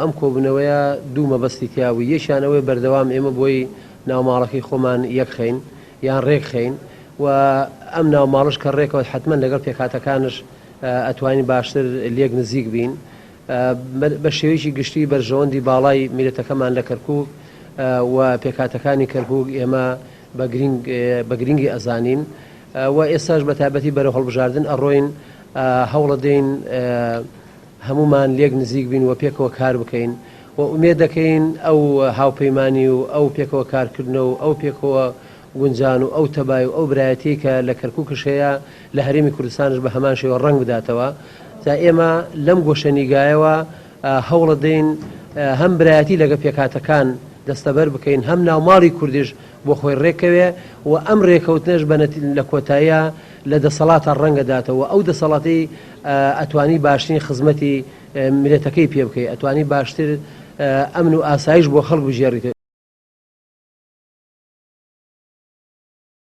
ئەم کۆبوونەوەیە دوو مەبەستی تیاوی یەکیانەوەی بەردەوام ئێمە بۆی ناوماڵەکەی خۆمان یەک خەین یان ڕێک خەین و ئەم ناوماڵش کە ڕێکەوە حتمما لەگەڵ پێکهاتەکانش ئەتوانی باشتر لێک نزیک بین بە شێوەیەکی گشتی بەرژەوەندی باڵای میلەتەکەمان لە کەرکووک و پێکهاتەکانی کەرکووک ئێمە بە گرنگی ئەزانین و ئێستاش بە تایبەتی بەرەو هەڵبژاردن ئەڕۆین هەوڵە دەین هەمومان لێک نزیک بین و پێکەوە کار بکەین و ئومێد دەکەین ئەو هاوپەیمانی و ئەو پێکەوە کارکردنەوە و ئەو پێکەوە گونجان و ئەو تەبای و ئەو برایەتی کە لە کەرکووکش هەیە لە هەرێمی کوردستانش بە هەمان شێوە ڕەنگ بداتەوە تا ئێمە لەم گۆشەنیگایەوە هەوڵە دەین هەم برایەتی لەگە پێکهاتەکان دەستەبەر بکەین هەم ناوماڵی کوردیش بۆ خۆی ڕێکەوێ و ئەم ڕێکەوتنش لە کۆتاییە لە دەسەڵاتە ڕەنگەداتەوە ئەو دەسەڵاتی ئەتوانی باشترین خزمەتی میلەتەکەی پێ بکەی ئەتوانی باشتر ئەمن و ئاسایش بۆ خەڵک بژێڕیتەوە